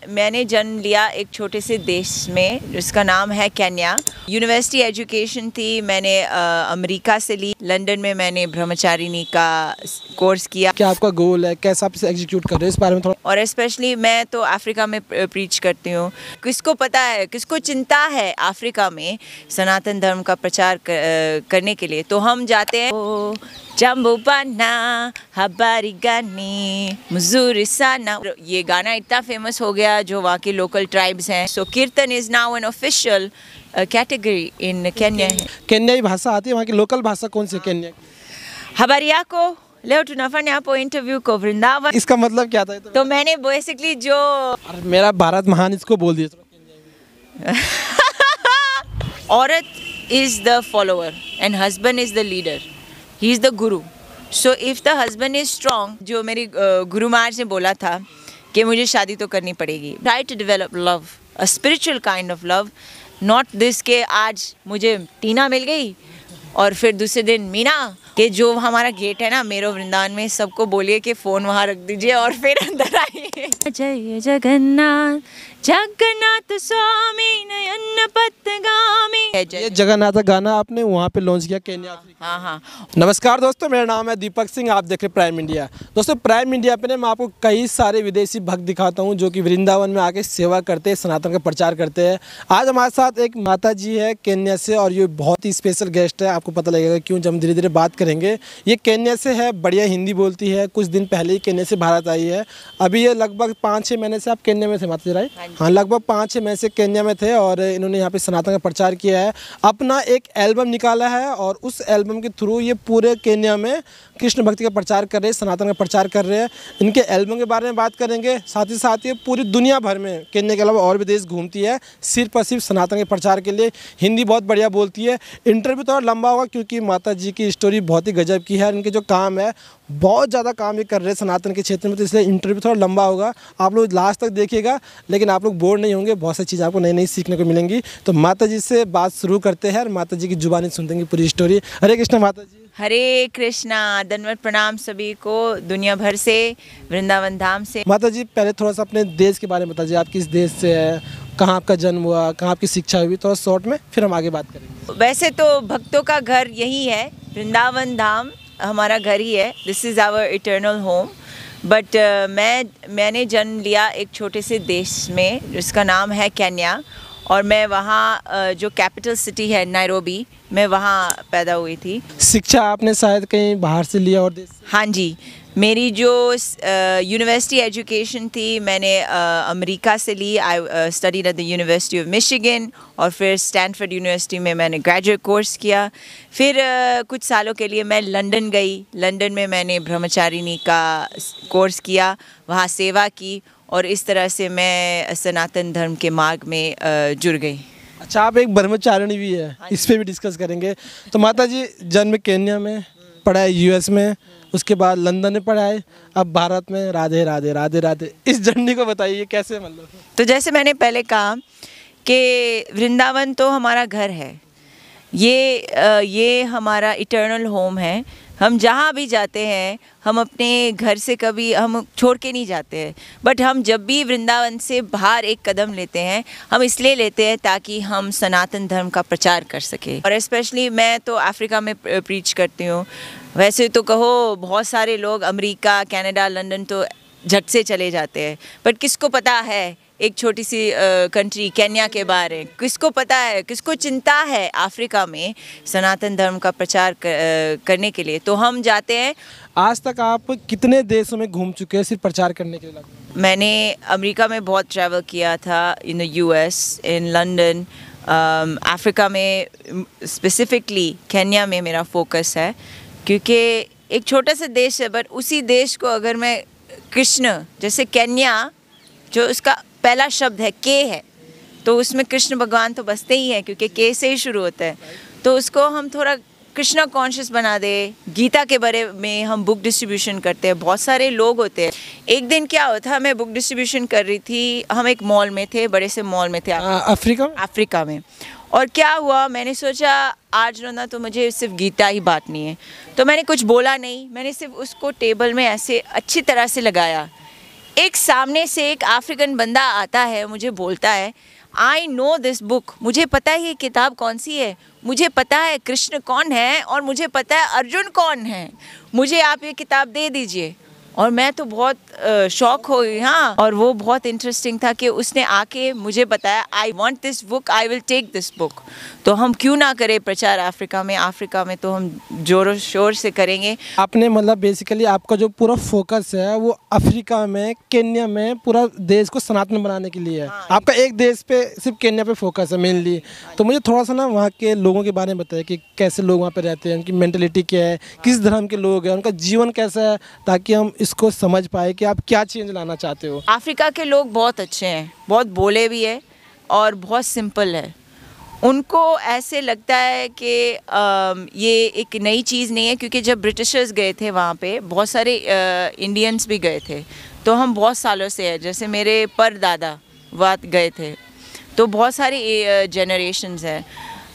मैंने जन्म लिया एक छोटे से देश में जिसका नाम है केन्या। यूनिवर्सिटी एजुकेशन थी, मैंने अमेरिका से ली। लंदन में मैंने ब्रह्मचारिणी का कोर्स किया। क्या आपका गोल है, कैसे आप इसे एग्जीक्यूट कर रहे हैं, इस बारे में थोड़ा। और स्पेशली मैं तो अफ्रीका में प्रीच करती हूँ। किसको पता है, किसको चिंता है अफ्रीका में सनातन धर्म का प्रचार करने के लिए, तो हम जाते हैं। ओ जम्बू बना हबारी गानी मजूरी साना, ये गाना इतना फेमस हो गया जो वहाँ के लोकल ट्राइब्स हैं। So kirtan is now an official category in Kenya. केन्याई भाषा आती है, वहाँ की लोकल भाषा कौन सी है केन्या की? habari yako leo tunafanya hapo interview को वृंदावन। इसका मतलब क्या था? तो मैंने बेसिकली जो मेरा भारत महान, इसको बोल दिया थोड़ा। औरत is the follower and husband is the leader, he is the guru. So if the husband is strong, जो मेरी गुरु महाराज ने बोला था कि मुझे शादी तो करनी पड़ेगी। Try to develop love, a spiritual kind of love, not this के आज मुझे टीना मिल गई और फिर दूसरे दिन मीना। कि जो हमारा गेट है ना मेरो वृंदावन में, सबको बोलिए कि फ़ोन वहाँ रख दीजिए और फिर अंदर आइए। जय जगन्नाथ जगन्नाथ स्वामी नयन पथगामी। ये जगन्नाथ गाना आपने वहाँ पे लॉन्च किया केन्या अफ्रीका। हाँ। नमस्कार दोस्तों, मेरा नाम है दीपक सिंह, आप देख रहे हैं प्राइम इंडिया। दोस्तों प्राइम इंडिया पे मैं आपको कई सारे विदेशी भक्त दिखाता हूँ जो कि वृंदावन में आके सेवा करते हैं, सनातन का प्रचार करते हैं। आज हमारे साथ एक माता जी है केन्या से, और ये बहुत ही स्पेशल गेस्ट है। आपको पता लगेगा क्यों जब हम धीरे धीरे बात करेंगे। ये केन्या से है, बढ़िया हिंदी बोलती है। कुछ दिन पहले ही केन्या से भारत आई है। अभी ये लगभग 5-6 महीने से आप केन्या में थे माता जी, राइट? हाँ, लगभग 5-6 महीने से केन्या में थे और इन्होंने यहाँ पे सनातन का प्रचार किया है। अपना एक एल्बम निकाला है और उस एल्बम के थ्रू ये पूरे केन्या में कृष्ण भक्ति का प्रचार कर रहे हैं, सनातन का प्रचार कर रहे हैं। इनके एल्बम के बारे में बात करेंगे, साथ ही साथ ये पूरी दुनिया भर में केन्या के अलावा और भी देश घूमती है सिर्फ और सिर्फ सनातन के प्रचार के लिए। हिंदी बहुत बढ़िया बोलती है। इंटरव्यू थोड़ा लंबा होगा क्योंकि माता जी की स्टोरी बहुत ही गजब की है। इनके जो काम है, बहुत ज़्यादा काम ये कर रहे हैं सनातन के क्षेत्र में, तो इसलिए इंटरव्यू थोड़ा लंबा होगा। आप लोग लास्ट तक देखिएगा, लेकिन आप लोग बोर नहीं होंगे। बहुत सारी चीज़ें आपको नई नई सीखने को मिलेंगी। तो माता जी से बात शुरू करते हैं और माता जी की जुबानी सुनते हैं पूरी स्टोरी। हरे कृष्णा माता जी। हरे कृष्णा, दंडवत प्रणाम सभी को दुनिया भर से, वृंदावन धाम से। माता जी पहले थोड़ा सा अपने देश के बारे में बताइए, आप किस देश से है, कहाँ आपका जन्म हुआ, कहाँ आपकी शिक्षा हुई, थोड़ा शॉर्ट में, फिर हम आगे बात करेंगे। वैसे तो भक्तों का घर यही है, वृंदावन धाम हमारा घर ही है। This is our eternal home. But मैंने जन्म लिया एक छोटे से देश में जिसका नाम है केन्या, और मैं वहाँ जो कैपिटल सिटी है नैरोबी, मैं वहाँ पैदा हुई थी। शिक्षा आपने शायद कहीं बाहर से लिया और देश से? हाँ जी, मेरी जो यूनिवर्सिटी एजुकेशन थी, मैंने अमेरिका से ली। I studied at the university of Michigan, और फिर स्टैनफोर्ड यूनिवर्सिटी में मैंने ग्रेजुएट कोर्स किया। फिर कुछ सालों के लिए मैं लंदन गई। लंदन में मैंने ब्रह्मचारिणी का कोर्स किया, वहाँ सेवा की, और इस तरह से मैं सनातन धर्म के मार्ग में जुड़ गई। अच्छा, आप एक ब्रह्मचारिणी भी है, इस पर भी डिस्कस करेंगे। तो माता जी जन्म केन्या में, पढ़ा है यूएस में, उसके बाद लंदन में पढ़ा है, अब भारत में। राधे राधे राधे राधे, इस जर्नी को बताइए कैसे, मतलब। तो जैसे मैंने पहले कहा कि वृंदावन तो हमारा घर है, ये हमारा इटर्नल होम है। हम जहाँ भी जाते हैं, हम अपने घर से कभी हम छोड़ के नहीं जाते हैं। बट हम जब भी वृंदावन से बाहर एक कदम लेते हैं, हम इसलिए लेते हैं ताकि हम सनातन धर्म का प्रचार कर सके। और स्पेशली मैं तो अफ्रीका में प्रीच करती हूँ। वैसे तो कहो बहुत सारे लोग अमेरिका, कनाडा, लंदन तो झट से चले जाते हैं, बट किसको पता है एक छोटी सी कंट्री केन्या के बारे, किसको पता है, किसको चिंता है अफ्रीका में सनातन धर्म का प्रचार करने के लिए, तो हम जाते हैं। आज तक आप कितने देशों में घूम चुके हैं सिर्फ प्रचार करने के लिए? मैंने अमेरिका में बहुत ट्रैवल किया था, in the US, in London, Africa में, स्पेसिफिकली केन्या में मेरा फोकस है क्योंकि एक छोटा सा देश है, बट उसी देश को अगर मैं कृष्ण, जैसे केन्या जो उसका पहला शब्द है के है, तो उसमें कृष्ण भगवान तो बसते ही हैं क्योंकि के से ही शुरू होता है। तो उसको हम थोड़ा कृष्णा कॉन्शियस बना दे। गीता के बारे में हम बुक डिस्ट्रीब्यूशन करते हैं, बहुत सारे लोग होते हैं। एक दिन क्या होता, मैं बुक डिस्ट्रीब्यूशन कर रही थी, हम एक मॉल में थे, बड़े से मॉल में थे अफ्रीका में। और क्या हुआ, मैंने सोचा आज रोना तो मुझे सिर्फ गीता ही बांटनी है, तो मैंने कुछ बोला नहीं, मैंने सिर्फ उसको टेबल में ऐसे अच्छी तरह से लगाया। एक सामने से एक अफ्रीकन बंदा आता है, मुझे बोलता है आई नो दिस बुक, मुझे पता है ये किताब कौन सी है, मुझे पता है कृष्ण कौन है और मुझे पता है अर्जुन कौन है, मुझे आप ये किताब दे दीजिए। और मैं तो बहुत शौक हो गई। हाँ, और वो बहुत इंटरेस्टिंग था कि उसने आके मुझे बताया I want this book, I will take this book. तो हम क्यों ना करें प्रचार अफ्रीका में तो हम जोरों शोर से करेंगे। आपने मतलब बेसिकली आपका जो पूरा फोकस है वो अफ्रीका में, केन्या में पूरा देश को सनातन बनाने के लिए है। हाँ, आपका एक देश पे सिर्फ केन्या पे फोकस है मेनली। तो मुझे थोड़ा सा ना वहाँ के लोगों के बारे में बताइए कि कैसे लोग वहाँ पे रहते हैं, उनकी मेंटलिटी क्या है, किस धर्म के लोग हैं, उनका जीवन कैसा है, ताकि हम इसको समझ पाए कि आप क्या चेंज लाना चाहते हो। अफ्रीका के लोग बहुत अच्छे हैं, बहुत बोले भी है और बहुत सिंपल है। उनको ऐसे लगता है कि ये एक नई चीज़ नहीं है, क्योंकि जब ब्रिटिशर्स गए थे वहाँ पे बहुत सारे इंडियंस भी गए थे। तो हम बहुत सालों से हैं, जैसे मेरे परदादा वहाँ गए थे, तो बहुत सारे जनरेशन्स हैं।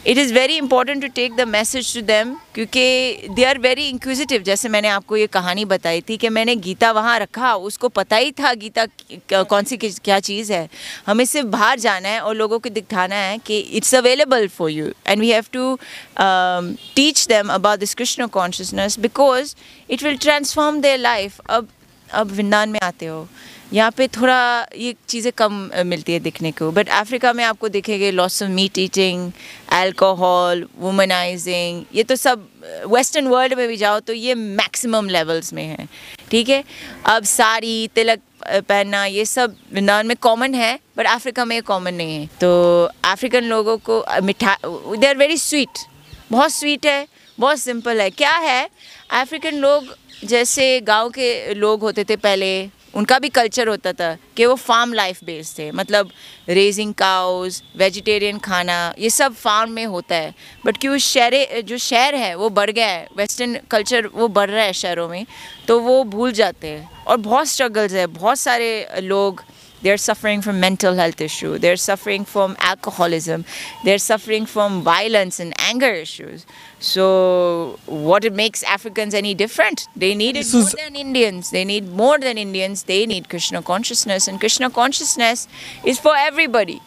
It is very important to take the message to them, क्योंकि दे आर वेरी इंक्विजिटिव। जैसे मैंने आपको ये कहानी बताई थी कि मैंने गीता वहाँ रखा, उसको पता ही था गीता कौन सी क्या चीज़ है। हमें सिर्फ बाहर जाना है और लोगों को दिखाना है कि it's available for you and we have to teach them about this Krishna consciousness, because it will transform their life. अब वृंदावन में आते हो, यहाँ पे थोड़ा ये चीज़ें कम मिलती है दिखने को, बट अफ्रीका में आपको दिखेंगे lots of meat eating, alcohol, womanising, ये तो सब वेस्टर्न वर्ल्ड में भी जाओ तो ये मैक्सिमम लेवल्स में है। ठीक है, अब साड़ी तिलक पहनना ये सब वृंदावन में कॉमन है, बट अफ्रीका में ये कॉमन नहीं है। तो अफ्रीकन लोगों को मिठा, दे आर वेरी स्वीट, बहुत स्वीट है, बहुत सिंपल है। क्या है, अफ्रीकन लोग जैसे गांव के लोग होते थे पहले, उनका भी कल्चर होता था कि वो फार्म लाइफ बेस्ड थे, मतलब रेजिंग काउज, वेजिटेरियन खाना, ये सब फार्म में होता है। बट क्यों जो शहर है वो बढ़ गया है, वेस्टर्न कल्चर वो बढ़ रहा है शहरों में, तो वो भूल जाते हैं। और बहुत स्ट्रगल्स है, बहुत सारे लोग they are suffering from mental health issue, they are suffering from alcoholism, they are suffering from violence and anger issues. So what it makes Africans any different? They need it more than Indians, they need more than Indians, they need Krishna consciousness, and Krishna consciousness is for everybody.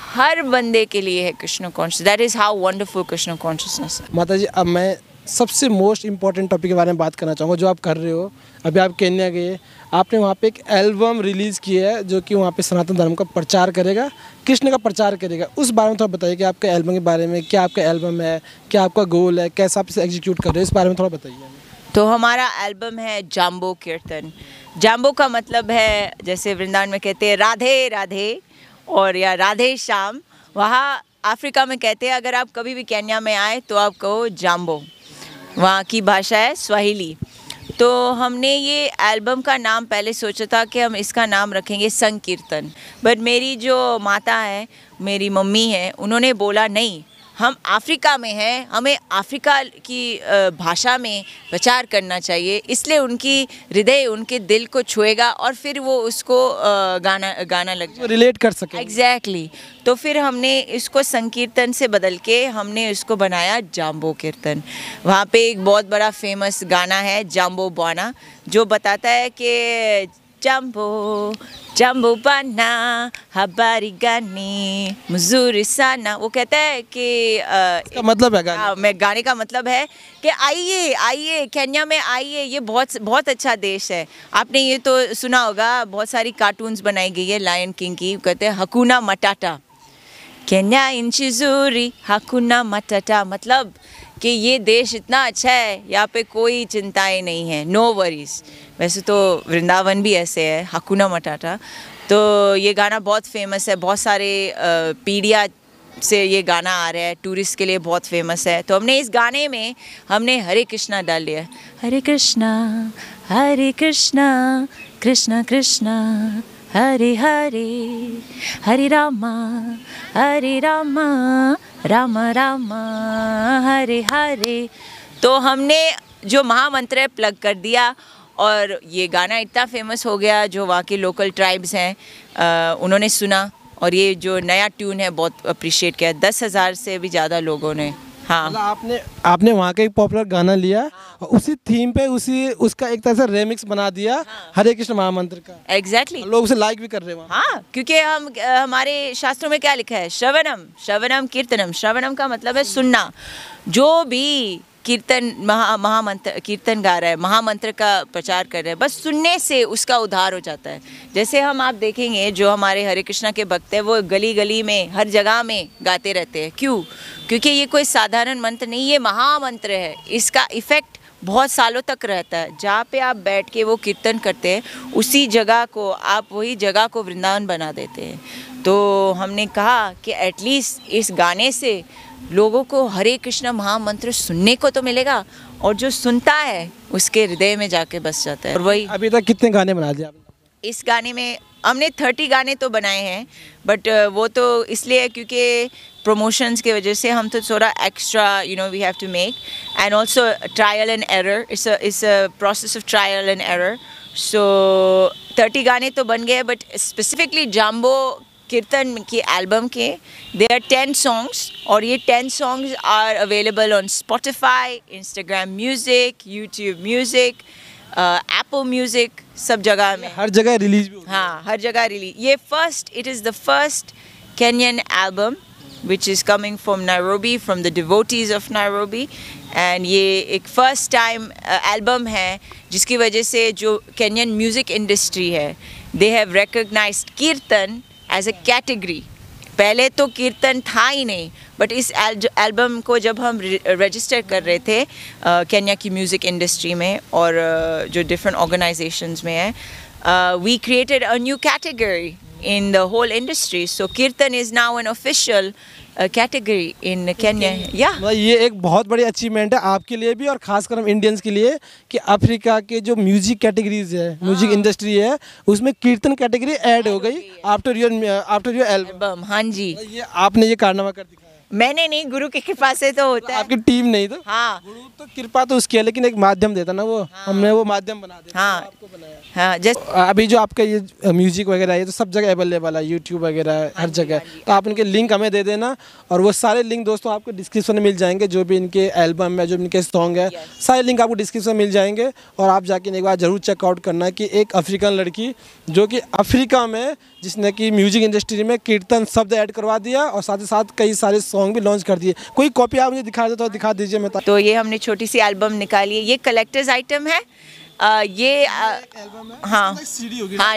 हर बंदे के लिए है Krishna conscious. That is how wonderful Krishna consciousness है। माता जी, अब मैं सबसे most important topic के बारे में बात करना चाहूँगा, जो आप कर रहे हो। अभी आप केन्या गए, आपने वहाँ पे एक एल्बम रिलीज़ की है जो कि वहाँ पे सनातन धर्म का प्रचार करेगा, कृष्ण का प्रचार करेगा। उस बारे में थोड़ा बताइए कि आपके एल्बम के बारे में, क्या आपका एल्बम है, क्या आपका गोल है, कैसे आप इसे एग्जीक्यूट कर रहे हो, इस बारे में थोड़ा बताइए। तो हमारा एल्बम है जाम्बो कीर्तन। जाम्बो का मतलब है, जैसे वृंदावन में कहते हैं राधे राधे और या राधे श्याम, वहाँ अफ्रीका में कहते हैं। अगर आप कभी भी केन्या में आए तो आप कहो जाम्बो, वहाँ की भाषा है स्वाहिली। तो हमने ये एल्बम का नाम पहले सोचा था कि हम इसका नाम रखेंगे संकीर्तन, बट मेरी जो माता है, मेरी मम्मी है, उन्होंने बोला नहीं, हम अफ्रीका में हैं, हमें अफ्रीका की भाषा में प्रचार करना चाहिए। इसलिए उनकी हृदय, उनके दिल को छुएगा और फिर वो उसको गाना लग जाए, रिलेट कर सके। एग्जैक्टली। तो फिर हमने इसको संकीर्तन से बदल के हमने इसको बनाया जाम्बो कीर्तन। वहाँ पे एक बहुत बड़ा फेमस गाना है जाम्बो बाना, जो बताता है कि जाम्बो जाम्बो बाना हबारी गानी मजूरी साना। वो कहता है कि इसका मतलब है मैं गाने का मतलब है कि आइए आइए केन्या में आइए, ये बहुत बहुत अच्छा देश है। आपने ये तो सुना होगा, बहुत सारी कार्टून्स बनाई गई है लायन किंग की, कहते हैं हकुना मटाटा, केन्या इंचिजूरी हकुना मटाटा, मतलब कि ये देश इतना अच्छा है, यहाँ पे कोई चिंताएं नहीं है, नो वरीज। वैसे तो वृंदावन भी ऐसे है, हकुना मटाटा। तो ये गाना बहुत फेमस है, बहुत सारे पीढ़ियाँ से ये गाना आ रहा है, टूरिस्ट के लिए बहुत फेमस है। तो हमने इस गाने में हमने हरे कृष्णा डाल लिया, हरे कृष्णा कृष्णा कृष्णा हरे हरे, हरे रामा राम राम हरे हरे। तो हमने जो महामंत्र है प्लग कर दिया और ये गाना इतना फेमस हो गया, जो वहाँ के लोकल ट्राइब्स हैं उन्होंने सुना और ये जो नया ट्यून है बहुत अप्रिशिएट किया। 10,000 से भी ज़्यादा लोगों ने हाँ। मतलब आपने वहाँ का एक पॉपुलर गाना लिया और उसी थीम पे उसका एक तरह से रेमिक्स बना दिया हरे कृष्ण महामंत्र का। एग्जैक्टली। लोग उसे लाइक भी कर रहे हैं वहाँ। हाँ, क्योंकि हमारे शास्त्रों में क्या लिखा है, श्रवणम श्रवणम कीर्तनम। श्रवणम का मतलब है सुनना। जो भी कीर्तन महामंत्र कीर्तन गा रहा है, महामंत्र का प्रचार कर रहे हैं, बस सुनने से उसका उद्धार हो जाता है। जैसे आप देखेंगे जो हमारे हरे कृष्णा के भक्त हैं वो गली गली में हर जगह में गाते रहते हैं। क्यों? क्योंकि ये कोई साधारण मंत्र नहीं, ये महामंत्र है। इसका इफेक्ट बहुत सालों तक रहता है। जहाँ पे आप बैठ के वो कीर्तन करते हैं उसी जगह को आप वही जगह को वृंदावन बना देते हैं। तो हमने कहा कि एटलीस्ट इस गाने से लोगों को हरे कृष्ण महामंत्र सुनने को तो मिलेगा, और जो सुनता है उसके हृदय में जाके बस जाता है। और वही अभी तक कितने गाने बना दिए आपने? इस गाने में हमने 30 गाने तो बनाए हैं, बट वो तो इसलिए क्योंकि प्रमोशंस की वजह से हम तो थोड़ा extra we have to make, and also trial and error. It's a process of trial and error. So 30 गाने तो बन गए, बट स्पेसिफिकली जाम्बो कीर्तन की एल्बम के दे आर 10 सॉन्ग्स, और ये 10 songs are available on Spotify, Instagram music, YouTube music, Apple music, सब जगह में, हर जगह रिलीज भी होगी। हाँ, हर जगह रिलीज। ये it is the first Kenyan album which is coming from Nairobi, from the devotees of Nairobi, and ये एक फर्स्ट टाइम एल्बम है जिसकी वजह से जो Kenyan म्यूज़िक इंडस्ट्री है they have recognized कीर्तन एज अ कैटेगरी। पहले तो कीर्तन था ही नहीं, बट इस एल्बम को जब हम रजिस्टर कर रहे थे केन्या की म्यूज़िक इंडस्ट्री में और जो डिफरेंट ऑर्गेनाइजेशंस में है, we created a new category in the whole industry. So Kirtan is now an official category in Kenya. Yeah. मतलब ये एक बहुत बड़ी अचीवमेंट है आपके लिए भी और खासकर हम इंडियंस के लिए कि अफ्रीका के जो म्यूजिक कैटेगरीज है, म्यूजिक इंडस्ट्री है, उसमें कीर्तन कैटेगरी ऐड हो गई आफ्टर योर एल्बम। हाँ जी, ये आपने ये कारनामा कर दिखाया। मैंने नहीं, गुरु की कृपा से तो होता है। आपकी टीम नहीं तो? हाँ, गुरु तो कृपा तो उसकी है, लेकिन एक माध्यम देता ना वो। हाँ। हमने वो माध्यम बना दिया। हाँ, आपको बनाया। हाँ, अभी जो आपका ये म्यूजिक वगैरह है तो सब जगह अवेलेबल है, यूट्यूब वगैरह हर जगह। तो आप इनके लिंक हमें दे देना, और वो सारे लिंक दोस्तों आपको डिस्क्रिप्शन में मिल जाएंगे। जो भी इनके एल्बम है, जो भी इनके सॉन्ग है, सारे लिंक आपको डिस्क्रिप्शन में मिल जाएंगे। और आप जाके एक बार जरूर चेकआउट करना कि एक अफ्रीकन लड़की जो कि अफ्रीका में, जिसने कि म्यूजिक इंडस्ट्री में कीर्तन शब्द ऐड करवा दिया और साथ ही साथ कई सारे सॉन्ग भी लॉन्च कर दिए। कोई कॉपी आप मुझे दिखा दे तो दिखा दीजिए। मैं तो ये हमने छोटी सी एल्बम निकाली है, ये कलेक्टर्स आइटम है। ये हाँ हाँ,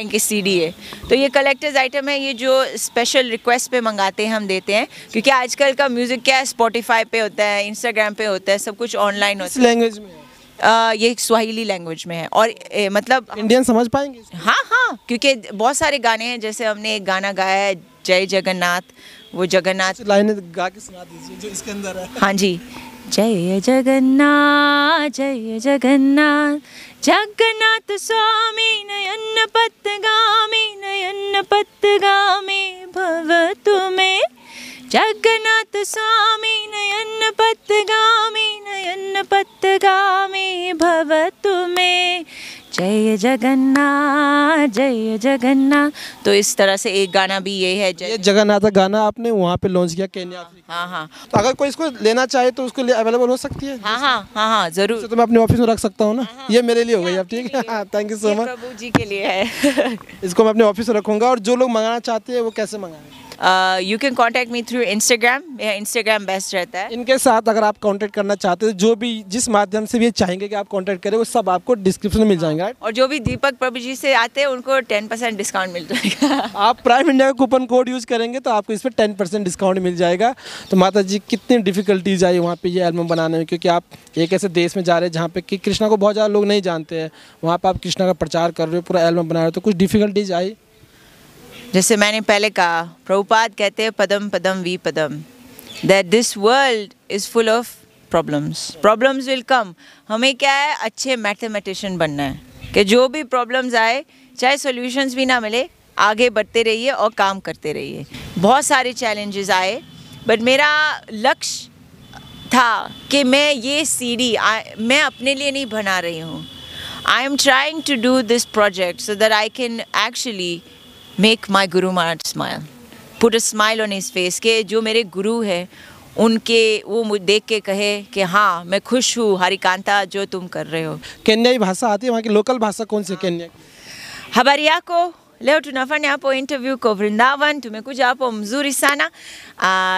इनकी सीडी है। तो ये कलेक्टर्स आइटम है, ये जो स्पेशल रिक्वेस्ट पे मंगाते हैं हम देते हैं, क्योंकि आजकल का म्यूज़िक क्या है, स्पॉटिफाई पे होता है, इंस्टाग्राम पे होता है, सब कुछ ऑनलाइन होता है। लैंग्वेज में ये स्वाहिली लैंग्वेज में है, और मतलब इंडियन समझ पाएंगे? हाँ हाँ, क्योंकि बहुत सारे गाने हैं। जैसे हमने एक गाना गाया है जय जगन्नाथ, वो जगन्नाथ लाइनें गा के सुना दीजिए जो इसके अंदर है। हाँ जी, जय जगन्नाथ जय जगन्नाथ, जगन्नाथ स्वामी नयन पथगामी भव तुम्हें, जगन्नाथ स्वामी नयन पथगामी भव तुम्हें, जय जगन्नाथ। तो इस तरह से एक गाना भी ये है, ये जगन्नाथ का गाना आपने वहाँ पे लॉन्च किया केन्या अफ्रीका। हाँ हाँ। तो अगर कोई इसको लेना चाहे तो उसके लिए अवेलेबल हो सकती है? हाँ हाँ हाँ हाँ, जरूर। तो मैं अपने ऑफिस में रख सकता हूँ ना? ये मेरे लिए हो गई अब, ठीक है। Thank you so much. Prabhu ji के लिए है। इसको मैं अपने ऑफिस में रखूँगा। और जो लोग मंगाना चाहते हैं वो कैसे मंगाएं? You can contact me through Instagram. मेरा इंस्टाग्राम बेस्ट रहता है। इनके साथ अगर आप कांटेक्ट करना चाहते हो, जो भी जिस माध्यम से भी चाहेंगे कि आप कांटेक्ट करें, वो सब आपको डिस्क्रिप्शन में मिल जाएगा। और जो भी दीपक प्रभु जी से आते हैं उनको 10% डिस्काउंट मिल जाएगा। आप प्राइम इंडिया का कूपन कोड यूज़ करेंगे तो आपको इस पर 10% डिस्काउंट मिल जाएगा। तो माता जी कितनी डिफिकल्टीज आई वहाँ पे ये एल्बम बनाने में, क्योंकि आप एक ऐसे देश में जा रहे हैं जहाँ पे कि कृष्णा को बहुत ज़्यादा लोग नहीं जानते हैं, वहाँ पर आप कृष्णा का प्रचार कर रहे हो, पूरा एल्बम बना रहे हो, तो कुछ डिफिकल्टीज आई? जैसे मैंने पहले कहा, प्रभुपाद कहते हैं पदम पदम वी पदम, that this world is full of problems will come. हमें क्या है, अच्छे मैथमेटिशियन बनना है कि जो भी प्रॉब्लम्स आए, चाहे सॉल्यूशंस भी ना मिले, आगे बढ़ते रहिए और काम करते रहिए। बहुत सारे चैलेंजेस आए, बट मेरा लक्ष्य था कि मैं ये सीडी मैं अपने लिए नहीं बना रही हूँ। I am trying to do this project so that I can actually make my Guru Maharaj smile, put a smile on his face, के जो मेरे गुरु है वो देख के कहे कि हाँ मैं खुश हूँ हरिकांता जो तुम कर रहे हो. केन्याई भाषा आती है? वहाँ की लोकल भाषा कौन सी है केन्या की? Habari yako? Leo tunafanya hapo interview kwa Vrindavan. Tumekuja hapo mzuri sana.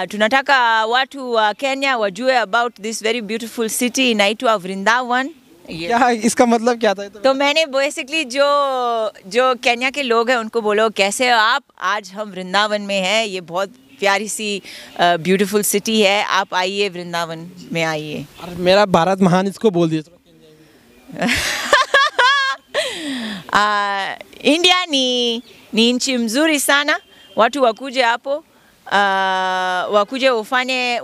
Tunataka watu wa Kenya wajue about this very beautiful city inaitwa Vrindavan. क्या इसका मतलब क्या था? तो मैंने बेसिकली जो केन्या के लोग हैं उनको बोलो कैसे हो आप, आज हम वृंदावन में हैं, ये बहुत प्यारी सी ब्यूटीफुल सिटी है, आप आइए वृंदावन में आइए. और मेरा भारत महान इसको बोल दिया. India ni nchi mzuri sana, watu wakuje hapo, wakuje ufanye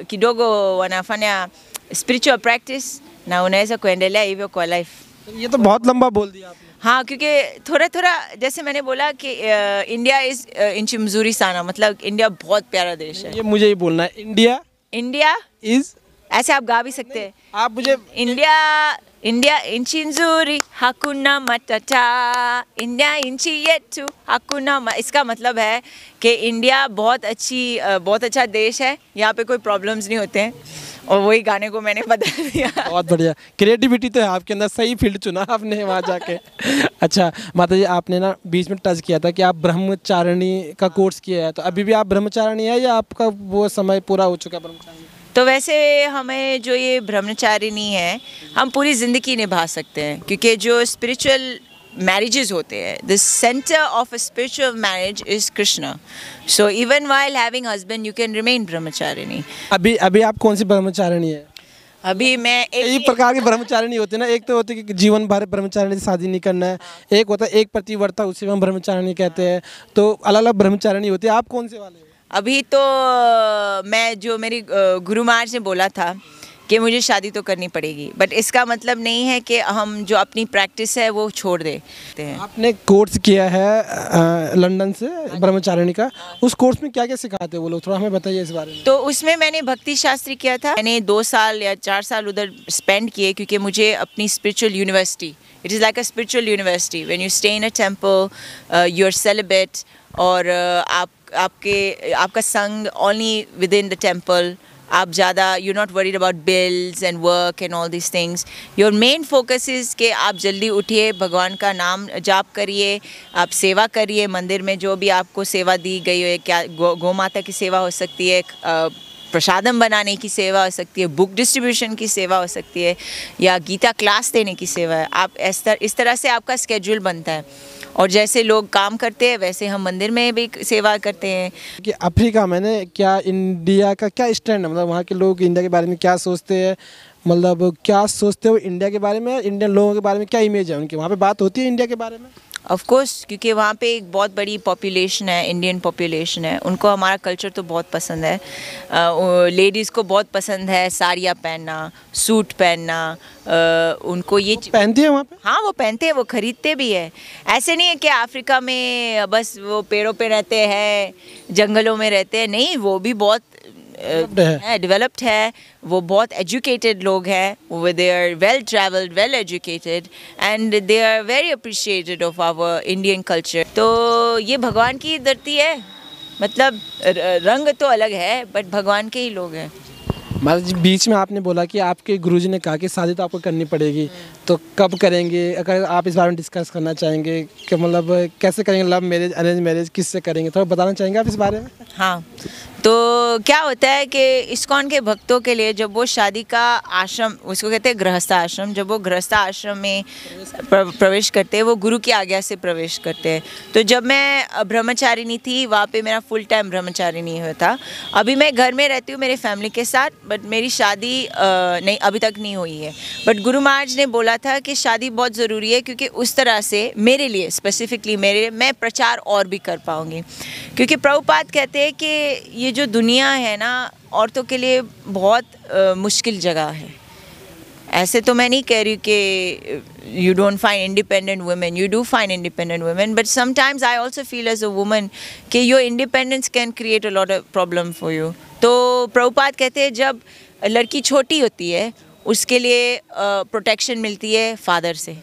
kidogo wanafanya spiritual practice na unaweza kuendelea hivyo kwa life. ये तो बहुत लंबा बोल दिया आपने. हाँ, क्योंकि थोड़ा थोड़ा जैसे मैंने बोला कि इंडिया इज इंची मजूरी साना, मतलब इंडिया बहुत प्यारा देश है. ये मुझे ही बोलना है. इंडिया इज ऐसे आप गा भी सकते हैं. आप मुझे इंडिया इंची नजूरी hakuna matata, इंडिया इंची yetu hakuna इसका मतलब है कि इंडिया बहुत अच्छा देश है, यहाँ पे कोई प्रॉब्लम्स नहीं होते हैं. और वही गाने को मैंने बता दिया. बहुत बढ़िया. क्रिएटिविटी तो है आपके अंदर, सही फील्ड चुना आपने वहाँ जाके. अच्छा माता जी, आपने ना बीच में टच किया था कि आप ब्रह्मचारिणी का कोर्स किया है, तो अभी भी आप ब्रह्मचारिणी है या आपका वो समय पूरा हो चुका है ब्रह्मचारिणी? तो वैसे हमें जो ये ब्रह्मचारिणी है हम पूरी ज़िंदगी निभा सकते हैं, क्योंकि जो स्पिरिचुअल marriages होते हैं, the center of a spiritual marriage is Krishna. So even while having husband you can remain brahmacharini. अभी आप कौन सी ब्रह्मचारिणी है? अभी मैं एक प्रकार की ब्रह्मचारिणी होती है ना, एक तो होती है कि जीवन भर ब्रह्मचारिणी से शादी नहीं करना है, एक होता है एक प्रतिवर्ता, उसे हम ब्रह्मचारिणी कहते हैं. तो अलग अलग ब्रह्मचारिणी होती है. आप कौन से वाले हो? अभी तो मैं जो मेरी गुरु महाराज ने बोला था कि मुझे शादी तो करनी पड़ेगी, बट इसका मतलब नहीं है कि हम जो अपनी प्रैक्टिस है वो छोड़ देते हैं. आपने कोर्स किया है लंदन से ब्रह्मचारिणी का, उस कोर्स में क्या क्या सिखाते हैं वो लोग, थोड़ा हमें बताइए इस बारे में. तो उसमें मैंने भक्ति शास्त्री किया था. मैंने 2 साल या 4 साल उधर स्पेंड किए, क्योंकि मुझे अपनी spiritual university, it is like a spiritual university. When you stay in a temple, you are celebrate, और आपका संग only with in the temple. आप ज़्यादा you not worried about bills and work and all this things. Your main focus is कि आप जल्दी उठिए, भगवान का नाम जाप करिए, आप सेवा करिए मंदिर में, जो भी आपको सेवा दी गई है, क्या गौ माता की सेवा हो सकती है, प्रसादम बनाने की सेवा हो सकती है, बुक डिस्ट्रीब्यूशन की सेवा हो सकती है, या गीता क्लास देने की सेवा है. आप इस तरह से आपका स्केड्यूल बनता है, और जैसे लोग काम करते हैं वैसे हम मंदिर में भी सेवा करते हैं. कि अफ्रीका में ने क्या इंडिया का क्या स्टैंड है, मतलब वहाँ के लोग इंडिया के बारे में क्या सोचते हैं, मतलब क्या सोचते हो इंडिया के बारे में, इंडियन लोगों के बारे में क्या इमेज है उनकी, वहाँ पे बात होती है इंडिया के बारे में? ऑफ कोर्स, क्योंकि वहाँ पे एक बहुत बड़ी पॉपुलेशन है, इंडियन पॉपुलेशन है, उनको हमारा कल्चर तो बहुत पसंद है. लेडीज़ को बहुत पसंद है साड़ियाँ पहनना, सूट पहनना. उनको ये पहनती है वहाँ पे? हाँ, वो पहनते हैं, वो खरीदते भी है. ऐसे नहीं है कि अफ्रीका में बस वो पेड़ों पे रहते हैं, जंगलों में रहते हैं, नहीं, वो भी बहुत डेवलप्ड है. वो बहुत एजुकेटेड लोग हैं, they are well travelled, well educated, and they are very appreciated of our Indian culture. तो ये भगवान की धरती है, मतलब रंग तो अलग है बट भगवान के ही लोग हैं. मतलब जी बीच में आपने बोला कि आपके गुरुजी ने कहा कि शादी तो आपको करनी पड़ेगी, तो कब करेंगे, अगर आप इस बारे में डिस्कस करना चाहेंगे कि मतलब कैसे करेंगे, लव मैरिज, अरेंज मैरिज, किससे करेंगे, थोड़ा बताना चाहेंगे आप इस बारे में? हाँ, तो क्या होता है कि इस्कॉन के भक्तों के लिए जब वो शादी का आश्रम, उसको कहते हैं गृहस्थ आश्रम, जब वो गृहस्थ आश्रम में प्रवेश करते हैं, वो गुरु की आज्ञा से प्रवेश करते हैं. तो जब मैं ब्रह्मचारिणी थी, वहाँ पे मेरा फुल टाइम ब्रह्मचारिणी हुआ था. अभी मैं घर में रहती हूँ मेरे फैमिली के साथ, बट मेरी शादी नहीं, अभी तक नहीं हुई है. बट गुरु महाराज ने बोला था कि शादी बहुत ज़रूरी है, क्योंकि उस तरह से मेरे लिए स्पेसिफिकली मैं प्रचार और भी कर पाऊँगी. क्योंकि प्रभुपाद कहते हैं कि ये जो दुनिया है ना, औरतों के लिए बहुत मुश्किल जगह है. ऐसे तो मैं नहीं कह रही कि you don't find independent women, you do find independent women, but sometimes I also feel as a woman कि your independence can create a lot of problem for you. तो प्रभुपाद कहते हैं जब लड़की छोटी होती है उसके लिए प्रोटेक्शन मिलती है फादर से,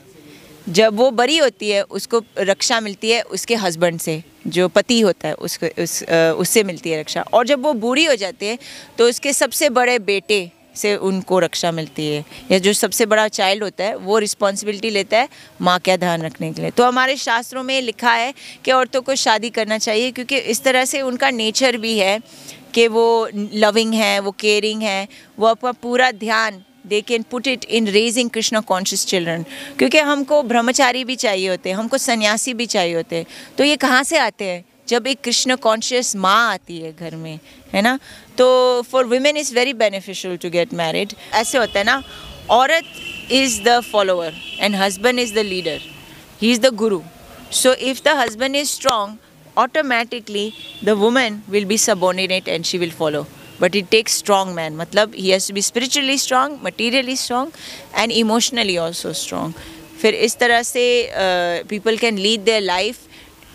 जब वो बड़ी होती है उसको रक्षा मिलती है उसके हस्बैंड से, जो पति होता है उससे मिलती है रक्षा। और जब वो बूढ़ी हो जाती है तो उसके सबसे बड़े बेटे से उनको रक्षा मिलती है, या जो सबसे बड़ा चाइल्ड होता है वो रिस्पॉन्सिबिलिटी लेता है माँ का ध्यान रखने के लिए। तो हमारे शास्त्रों में लिखा है कि औरतों को शादी करना चाहिए, क्योंकि इस तरह से उनका नेचर भी है कि वो लविंग है, वो केयरिंग है, वो अपना पूरा ध्यान they can put it in raising Krishna conscious children. क्योंकि हमको ब्रह्मचारी भी चाहिए होते हैं, हमको सन्यासी भी चाहिए होते हैं। तो ये कहाँ से आते हैं? जब एक कृष्ण कॉन्शियस माँ आती है घर में, है ना। तो for women is very beneficial to get married. ऐसे होता है ना, औरत is the follower and husband is the leader, he is the guru. So if the husband is strong, automatically the woman will be subordinate and she will follow. But it takes strong man, मतलब he has to be spiritually strong, materially strong and emotionally also strong. फिर इस तरह से people can lead their life.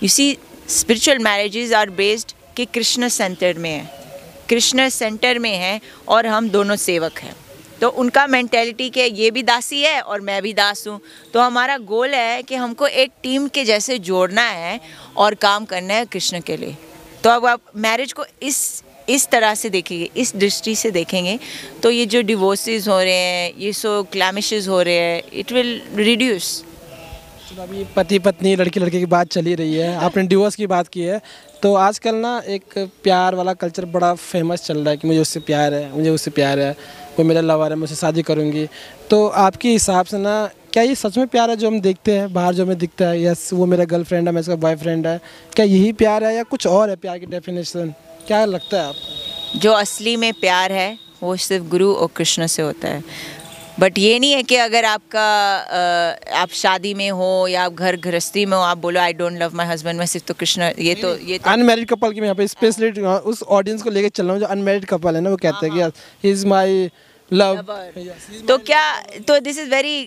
You see, spiritual marriages are based कि Krishna centre में है, Krishna centre में है और हम दोनों सेवक हैं। तो उनका मेंटेलिटी के ये भी दासी है और मैं भी दास हूँ। तो हमारा गोल है कि हमको एक टीम के जैसे जोड़ना है और काम करना है कृष्ण के लिए। तो अब आप मैरिज को इस तरह से देखेंगे, इस दृष्टि से देखेंगे, तो ये जो डिवोर्सेस हो रहे हैं, ये सो क्लैमिशेस हो रहे हैं, इट विल रिड्यूस। तो अभी पति पत्नी लड़की लड़के की बात चली रही है, आपने डिवोर्स की बात की है। तो आजकल ना एक प्यार वाला कल्चर बड़ा फेमस चल रहा है कि मुझे उससे प्यार है, मुझे उससे प्यार है, वो मेरा लवर है, मुझसे शादी करूँगी। तो आपके हिसाब से ना क्या ये सच में प्यार है जो हम देखते हैं बाहर, जो हमें दिखता है, यस वो मेरा गर्लफ्रेंड है, मैं इसका बॉयफ्रेंड है, क्या यही प्यार है या कुछ और है प्यार की डेफिनेशन? क्या लगता है आपको? जो असली में प्यार है वो सिर्फ गुरु और कृष्ण से होता है। बट ये नहीं है कि अगर आप शादी में हो या आप घर गृहस्थी में हो, आप बोलो I don't love my husband, मैं सिर्फ तो कृष्ण। ये तो अनमैरिड कपल की मैं यहाँ पे स्पेशली उस ऑडियंस को लेके चल रहा हूँ जो अनमैरिड कपल है ना, वो कहते हैं कि ही इज माय लव। तो क्या, तो this is very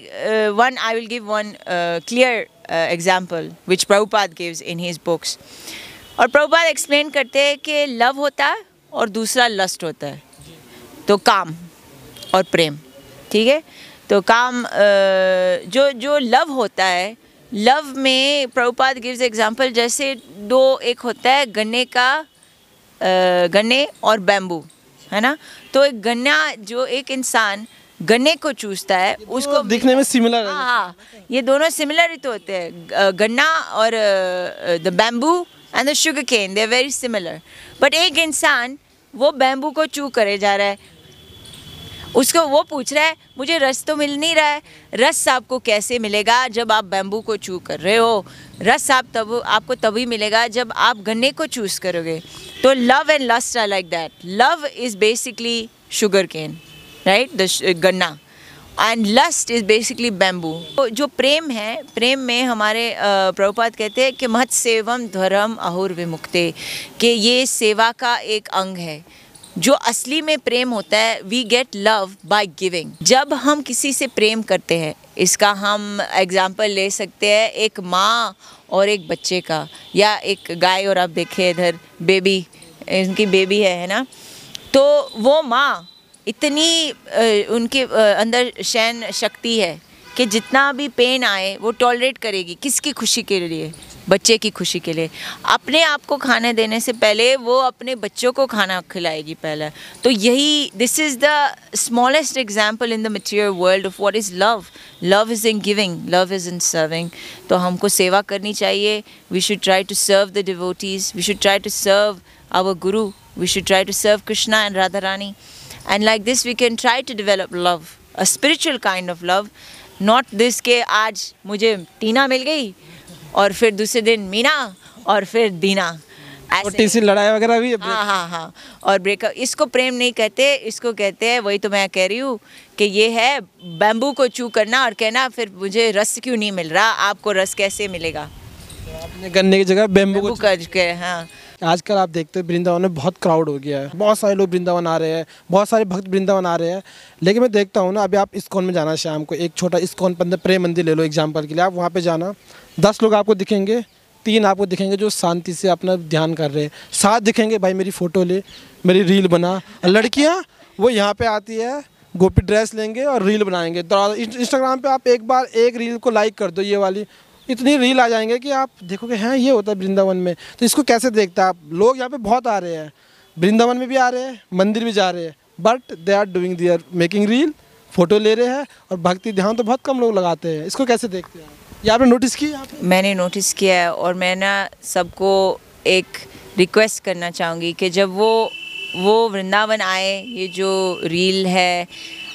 one, I will give one clear example which Prabhupada gives in his books. और प्रभुपाद एक्सप्लेन करते हैं कि लव होता है और दूसरा लस्ट होता है, तो काम और प्रेम, ठीक है। तो काम जो लव होता है, लव में प्रभुपाद गिव्स एग्जांपल, जैसे एक होता है गन्ने और बैम्बू, है ना। तो एक गन्ना, जो एक इंसान गन्ने को चूसता है उसको दिखने में सिमिलर है। हाँ, ये दोनों सिमिलर ही तो होते हैं, गन्ना और the bamboo and the sugar cane, they are very similar. But एक इंसान वो बैम्बू को चू करे जा रहा है, उसको वो पूछ रहा है मुझे रस तो मिल नहीं रहा है। रस आपको कैसे मिलेगा जब आप बैम्बू को चू कर रहे हो? रस आपको तभी मिलेगा जब आप गन्ने को चूज करोगे। तो love and lust are like that. Love is basically sugar cane, right, the गन्ना, and lust is basically bamboo. तो जो प्रेम है, प्रेम में हमारे प्रभुपाद कहते हैं कि महत् सेवम धर्म अहुर विमुक्ते, कि ये सेवा का एक अंग है। जो असली में प्रेम होता है, we get love by giving. जब हम किसी से प्रेम करते हैं, इसका हम एग्जाम्पल ले सकते हैं एक माँ और एक बच्चे का, या एक गाय और आप देखें इधर बेबी, इनकी बेबी है ना। तो वो माँ इतनी उनके अंदर शयन शक्ति है कि जितना भी पेन आए वो टॉलरेट करेगी। किसकी खुशी के लिए? बच्चे की खुशी के लिए। अपने आप को खाने देने से पहले वो अपने बच्चों को खाना खिलाएगी पहले। तो यही, this is the smallest example in the material world of what is love. Love is in giving, love is in serving. तो हमको सेवा करनी चाहिए। We should try to serve the devotees, we should try to serve our guru, we should try to serve Krishna and Radha Rani, and like this we can try to develop love, a spiritual kind of love. Not this के आज मुझे टीना मिल गई और फिर दूसरे दिन मीना और फिर दीना, ऐसे लड़ाई वगैरह भी। हाँ, और ब्रेकअप। इसको प्रेम नहीं कहते, इसको कहते हैं, वही तो मैं कह रही हूँ कि ये है बैम्बू को चू करना और कहना फिर मुझे रस क्यों नहीं मिल रहा, आपको रस कैसे मिलेगा? आपने गन्ने की जगह बैम्बू को करके। हाँ, आजकल आप देखते हो वृंदावन में बहुत क्राउड हो गया है, बहुत सारे लोग वृंदावन आ रहे हैं, बहुत सारे भक्त वृंदावन आ रहे हैं। लेकिन मैं देखता हूँ ना, अभी आप इस्कॉन में जाना, शाम को एक छोटा इस्कॉन प्रेम मंदिर ले लो एग्जांपल के लिए, आप वहाँ पे जाना, 10 लोग आपको दिखेंगे, 3 आपको दिखेंगे जो शांति से अपना ध्यान कर रहे हैं, 7 दिखेंगे भाई मेरी फ़ोटो ले, मेरी रील बना। लड़कियाँ वो यहाँ पे आती है, गोपी ड्रेस लेंगे और रील बनाएंगे। इंस्टाग्राम पे आप एक बार एक रील को लाइक कर दो, ये वाली, इतनी रील आ जाएंगे कि आप देखोगे हैं ये होता है वृंदावन में। तो इसको कैसे देखते हैं आप? लोग यहाँ पे बहुत आ रहे हैं, वृंदावन में भी आ रहे हैं, मंदिर भी जा रहे हैं, but they are doing, they are making reel, photo ले रहे हैं, और भक्ति ध्यान तो बहुत कम लोग लगाते हैं। इसको कैसे देखते हैं? ये आपने नोटिस किया? मैंने नोटिस किया है, और मैं ना सबको एक रिक्वेस्ट करना चाहूँगी कि जब वो वृंदावन आए, ये जो रील है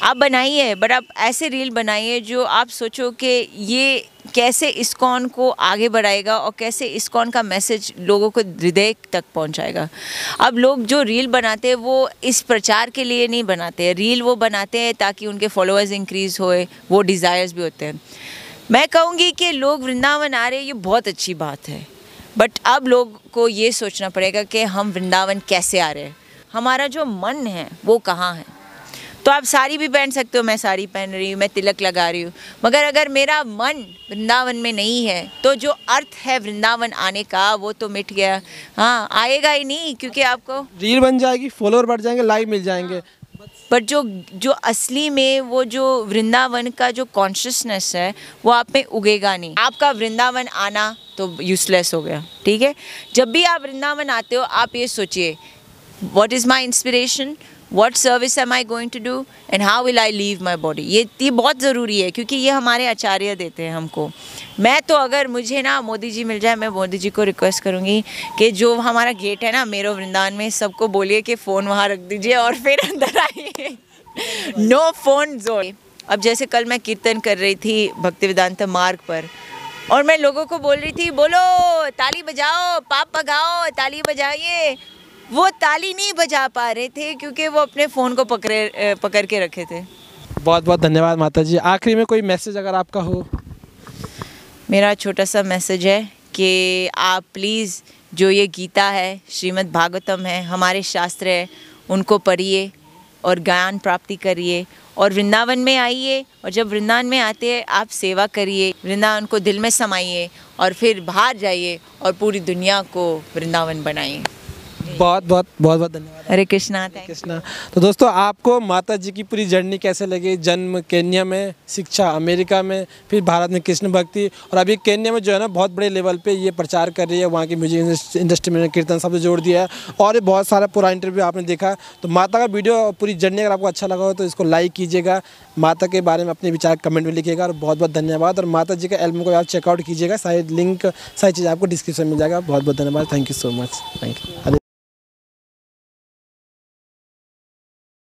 आप बनाइए, बट आप ऐसे रील बनाइए जो आप सोचो कि ये कैसे इस्कॉन को आगे बढ़ाएगा और कैसे इस्कॉन का मैसेज लोगों को हृदय तक पहुंचाएगा। अब लोग जो रील बनाते हैं वो इस प्रचार के लिए नहीं बनाते हैं, रील वो बनाते हैं ताकि उनके फॉलोअर्स इंक्रीज़ होए, वो डिज़ायर्स भी होते हैं। मैं कहूँगी कि लोग वृंदावन आ रहे हैं, ये बहुत अच्छी बात है, बट अब लोग को ये सोचना पड़ेगा कि हम वृंदावन कैसे आ रहे हैं, हमारा जो मन है वो कहाँ है। तो आप साड़ी भी पहन सकते हो, मैं साड़ी पहन रही हूँ, मैं तिलक लगा रही हूँ, मगर अगर मेरा मन वृंदावन में नहीं है तो जो अर्थ है वृंदावन आने का वो तो मिट गया। हाँ, आएगा ही नहीं, क्योंकि आपको रील बन जाएगी, फॉलोअर बढ़ जाएंगे, लाइक मिल जाएंगे, बट जो असली में वो जो वृंदावन का जो कॉन्शियसनेस है वो आप में उगेगा नहीं। आपका वृंदावन आना तो यूजलेस हो गया। ठीक है, जब भी आप वृंदावन आते हो आप ये सोचिए, what is my inspiration, what service am I going to do and how will I leave my body। ये बहुत ज़रूरी है, क्योंकि ये हमारे आचार्य देते हैं हमको। मैं तो अगर मुझे ना मोदी जी मिल जाए, मैं मोदी जी को रिक्वेस्ट करूँगी कि जो हमारा गेट है ना मेरो वृंदावन में, सबको बोलिए कि फ़ोन वहाँ रख दीजिए और फिर अंदर आइए, नो फोन जोन। अब जैसे कल मैं कीर्तन कर रही थी भक्तिवेदांत मार्ग पर, और मैं लोगों को बोल रही थी बोलो ताली बजाओ, पाप भगाओ, ताली बजाइए। वो ताली नहीं बजा पा रहे थे क्योंकि वो अपने फ़ोन को पकड़ के रखे थे। बहुत बहुत धन्यवाद माता जी। आखिरी में कोई मैसेज अगर आपका हो? मेरा छोटा सा मैसेज है कि आप प्लीज़ जो ये गीता है, श्रीमद् भागवतम है, हमारे शास्त्र है, उनको पढ़िए और ज्ञान प्राप्ति करिए, और वृंदावन में आइए, और जब वृंदावन में आते हैं आप सेवा करिए, वृंदावन को दिल में समाइए, और फिर बाहर जाइए और पूरी दुनिया को वृंदावन बनाइए। बहुत बहुत बहुत बहुत धन्यवाद। हरे कृष्णा। कृष्णा। तो दोस्तों, आपको माता जी की पूरी जर्नी कैसे लगी? जन्म केन्या में, शिक्षा अमेरिका में, फिर भारत में कृष्ण भक्ति, और अभी केन्या में जो है ना बहुत बड़े लेवल पे ये प्रचार कर रही है, वहाँ की म्यूजिक इंडस्ट्री में कीर्तन सब जोड़ दिया है, और ये बहुत सारा पूरा इंटरव्यू आपने देखा। तो माता का वीडियो पूरी जर्नी अगर आपको अच्छा लगा हो तो इसको लाइक कीजिएगा, माता के बारे में अपने विचार कमेंट में लिखिएगा, और बहुत बहुत धन्यवाद। और माता जी का एल्बम को आप चेकआउट कीजिएगा, सारी लिंक सारी चीज़ आपको डिस्क्रिप्शन में मिल जाएगा। बहुत बहुत धन्यवाद। Thank you so much. Thank you.